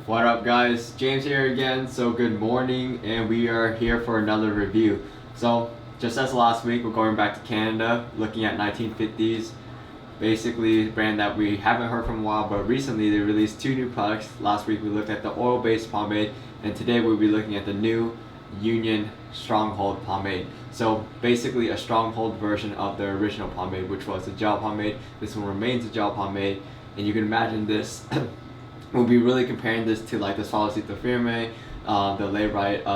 What up guys, James here again. So good morning, and we are here for another review. So just as last week, we're going back to Canada, looking at 1950s, basically a brand that we haven't heard from a while, but recently they released two new products. Last week we looked at the oil-based pomade, and today we'll be looking at the new Union Stronghold pomade. So basically a stronghold version of the original pomade, which was a gel pomade. This one remains a gel pomade, and you can imagine this we'll be really comparing this to like the Suavecito Firme, the Layrite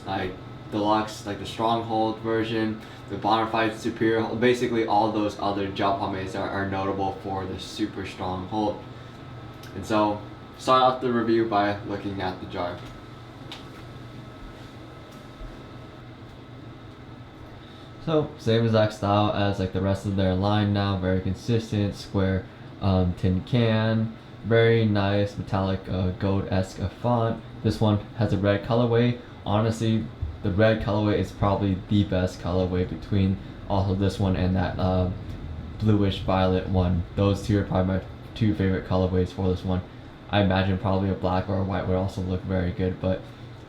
like Deluxe, like the Stronghold version, the Bonafide Superior, basically all those other gel pomades are notable for the super strong hold. And so start off the review by looking at the jar. So same exact style as like the rest of their line now, very consistent, square tin can. Very nice metallic gold-esque font. This one has a red colorway. Honestly, the red colorway is probably the best colorway between also this one and that bluish violet one. Those two are probably my two favorite colorways for this one. I imagine probably a black or a white would also look very good, but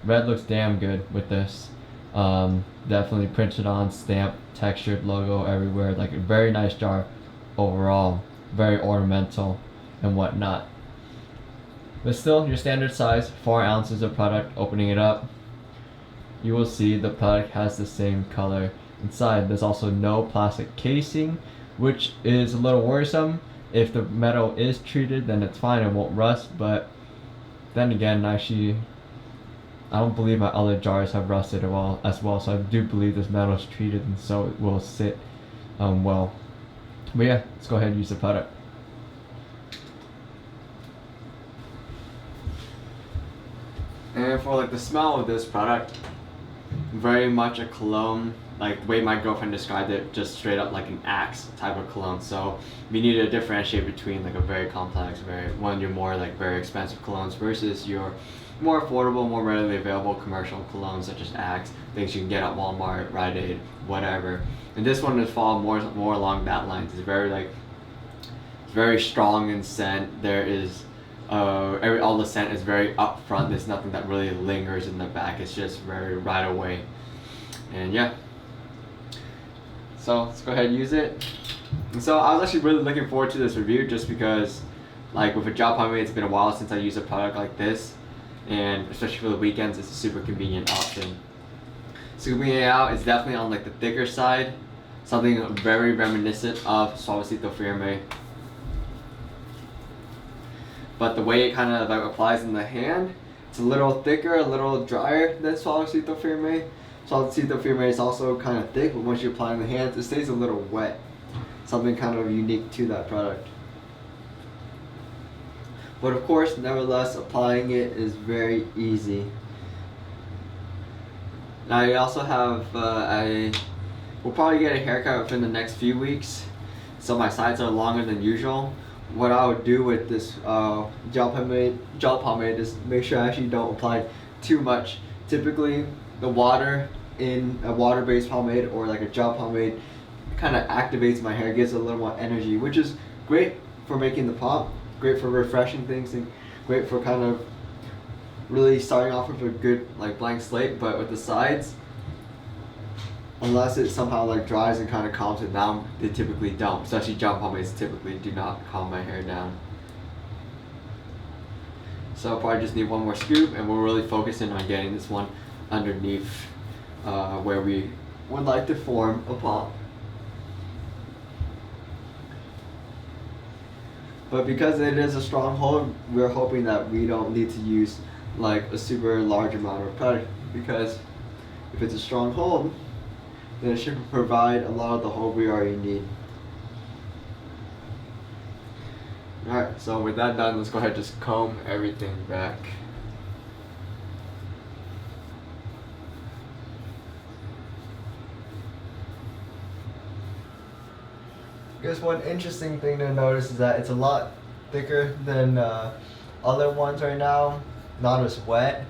red looks damn good with this. Definitely printed on, stamp, textured logo everywhere. Like a very nice jar overall. Very ornamental and whatnot, but still your standard size, 4 ounces of product. Opening it up, you will see the product has the same color inside. There's also no plastic casing, which is a little worrisome. If the metal is treated, then it's fine, it won't rust, but then again, actually I don't believe my other jars have rusted as well, so I do believe this metal is treated, and so it will sit well. But yeah, let's go ahead and use the product. And for like the smell of this product, very much a cologne, like the way my girlfriend described it, just straight up like an Axe type of cologne. So we need to differentiate between like a very complex, one of your more like very expensive colognes versus your more affordable, more readily available commercial colognes such as Axe, things you can get at Walmart, Rite Aid, whatever. And this one is fall more along that lines. It's very strong in scent. There is all the scent is very upfront. There's nothing that really lingers in the back. It's just very right away. And yeah, so let's go ahead and use it. And so I was actually really looking forward to this review, just because like with a gel pomade, it's been a while since I used a product like this, and especially for the weekends, it's a super convenient option. Scooping it out is definitely on like the thicker side, something very reminiscent of Suavecito Firme. But the way it kind of like applies in the hand, it's a little thicker, a little drier than Suavecito Firme. Suavecito Firme is also kind of thick, but once you apply in the hands, it stays a little wet. Something kind of unique to that product. But of course, nevertheless, applying it is very easy. Now I also have, I will probably get a haircut within the next few weeks, so my sides are longer than usual. What I would do with this gel pomade is make sure I actually don't apply too much. Typically, the water in a water-based pomade or like a gel pomade kind of activates my hair, gives it a little more energy, which is great for making the pop, great for refreshing things, and great for kind of really starting off with a good like blank slate. But with the sides, unless it somehow like dries and kind of calms it down, they typically don't. Especially gel pomades typically do not calm my hair down. So I'll probably just need one more scoop, and we're really focusing on getting this one underneath where we would like to form a pomp. But because it is a stronghold, we're hoping that we don't need to use like a super large amount of product, because if it's a stronghold, then it should provide a lot of the hold we already need. Alright, so with that done, let's go ahead and just comb everything back. I guess one interesting thing to notice is that it's a lot thicker than other ones right now, not as wet,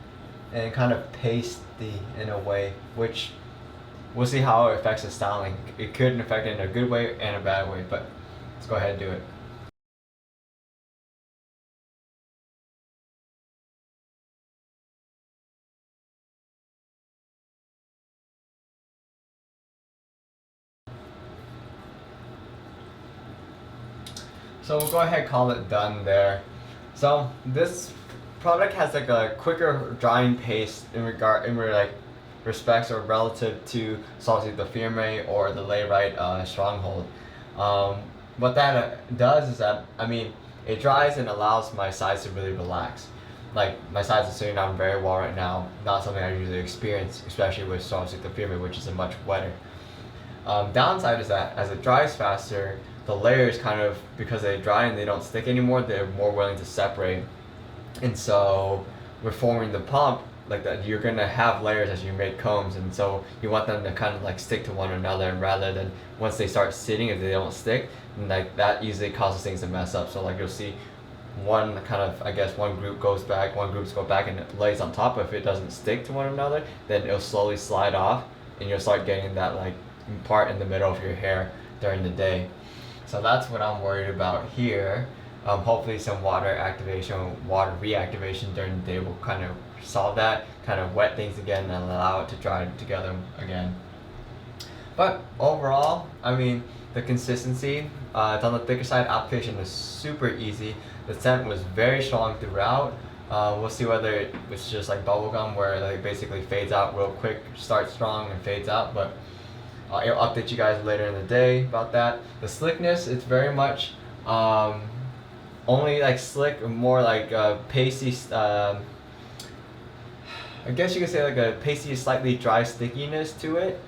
and kind of pasty in a way, which we'll see how it affects the styling. It could affect it in a good way and a bad way, but let's go ahead and do it. So we'll go ahead and call it done there. So this product has like a quicker drying pace in respects or relative to salty the firme or the layrite stronghold. What that does is that it dries and allows my sides to really relax. Like my sides are sitting down very well right now. Not something I usually experience, especially with salty the firme, which is a much wetter. Downside is that as it dries faster, the layers kind of, because they dry and they don't stick anymore, they're more willing to separate. And so with forming the pomp, like that, you're gonna have layers as you make combs, and so you want them to kind of like stick to one another rather than once they start sitting, if they don't stick, and like that usually causes things to mess up. So like you'll see one group goes back, one groups go back and it lays on top. If it doesn't stick to one another, then it'll slowly slide off and you'll start getting that like part in the middle of your hair during the day. So that's what I'm worried about here. Hopefully some water reactivation during the day will kind of solve that, kind of wet things again and allow it to dry together again. But overall, the consistency, it's on the thicker side. Application was super easy. The scent was very strong throughout. We'll see whether it was just like bubblegum where it like basically fades out real quick, starts strong and fades out, but I'll update you guys later in the day about that. The slickness, it's very much only like slick, more like pasty, I guess you could say like a pasty, slightly dry stickiness to it.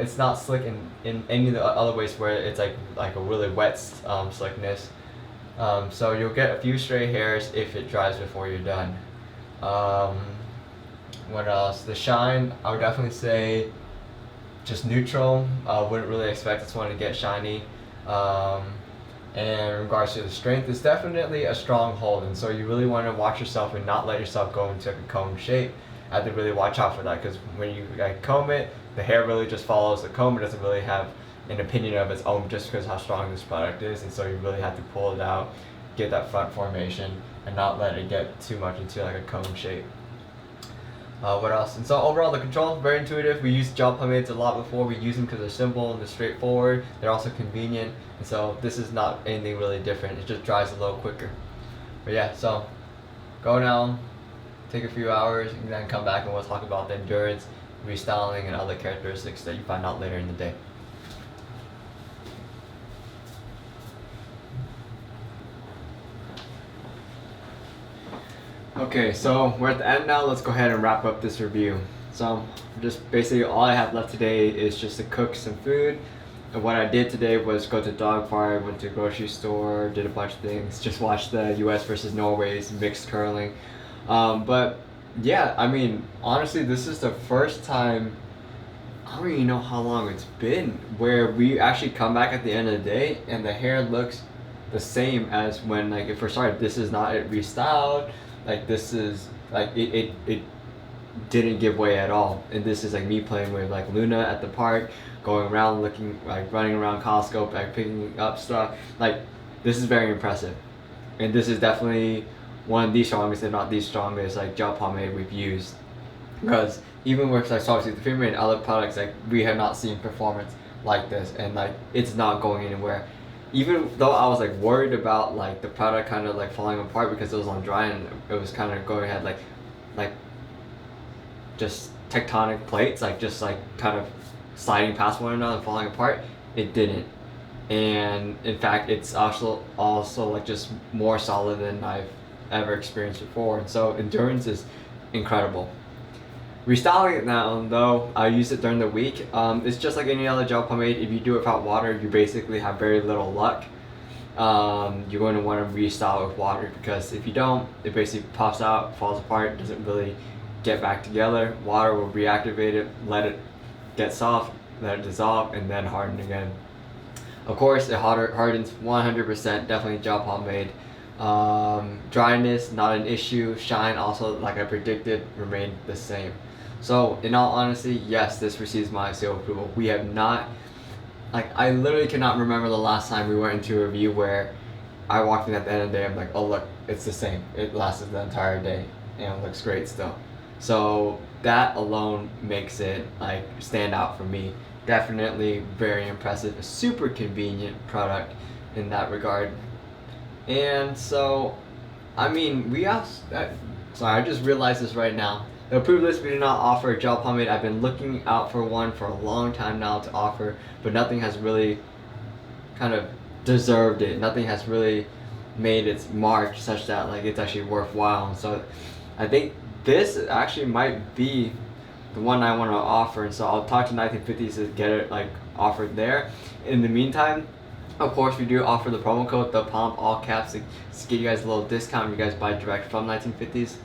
It's not slick in any of the other ways where it's like a really wet slickness. So you'll get a few stray hairs if it dries before you're done. What else? The shine, I would definitely say just neutral. Wouldn't really expect this one to get shiny. And in regards to the strength, it's definitely a strong hold, and so you really want to watch yourself and not let yourself go into a comb shape. I have to really watch out for that, because when you comb it, the hair really just follows the comb. It doesn't really have an opinion of its own just because how strong this product is, and so you really have to pull it out, get that front formation, and not let it get too much into like a comb shape. What else? And so overall, the control is very intuitive. We use gel pomades a lot before. We use them because they're simple and they're straightforward. They're also convenient, and so this is not anything really different. It just dries a little quicker. But yeah, so go now, take a few hours, and then come back and we'll talk about the endurance, restyling, and other characteristics that you find out later in the day. Okay, so we're at the end now. Let's go ahead and wrap up this review. So just basically all I have left today is just to cook some food. And what I did today was go to dog park, went to grocery store, did a bunch of things, just watched the US versus Norway's mixed curling. But yeah, honestly, this is the first time, I don't even know how long it's been, where we actually come back at the end of the day and the hair looks the same as when it first started. This is not it restyled. This is it didn't give way at all, and this is me playing with Luna at the park, going around looking, running around Costco, picking up stuff. This is very impressive, and this is definitely one of the strongest, if not the strongest, gel pomade we've used, because even with obviously the Firme and other products, we have not seen performance like this, and it's not going anywhere. Even though I was worried about the product kind of falling apart because it was on dry and it was kind of going ahead like just tectonic plates, just kind of sliding past one another and falling apart, it didn't. And in fact, it's also just more solid than I've ever experienced before, and so endurance is incredible. Restyling it now, though, I use it during the week. It's just like any other gel pomade. If you do it without water, you basically have very little luck. You're going to want to restyle it with water, because if you don't, it basically pops out, falls apart, doesn't really get back together. Water will reactivate it, let it get soft, let it dissolve, and then harden again. Of course, it hardens 100%, definitely gel pomade. Dryness, not an issue. Shine, also, like I predicted, remained the same. So, in all honesty, yes, this receives my seal of approval. We have not, I literally cannot remember the last time we went into a review where I walked in at the end of the day, I'm like, oh look, it's the same. It lasted the entire day, and it looks great still. So, that alone makes it, stand out for me. Definitely very impressive. A super convenient product in that regard. And so, I mean, we also, sorry, I just realized this right now. The approved list, we do not offer a gel pomade. I've been looking out for one for a long time now to offer, but nothing has really kind of deserved it. Nothing has really made its mark such that like it's actually worthwhile. And so I think this actually might be the one I want to offer. And so I'll talk to 1950s to get it like offered there. In the meantime, of course, we do offer the promo code, the Pomp, all caps, to get you guys a little discount if you guys buy direct from 1950s.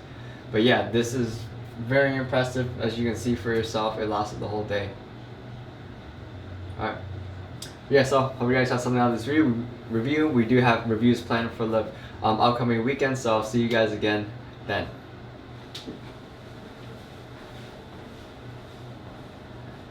But yeah, this is very impressive. As you can see for yourself, it lasted the whole day. Alright. Yeah, so hope you guys have something out of this review. We do have reviews planned for the upcoming weekend, so I'll see you guys again then.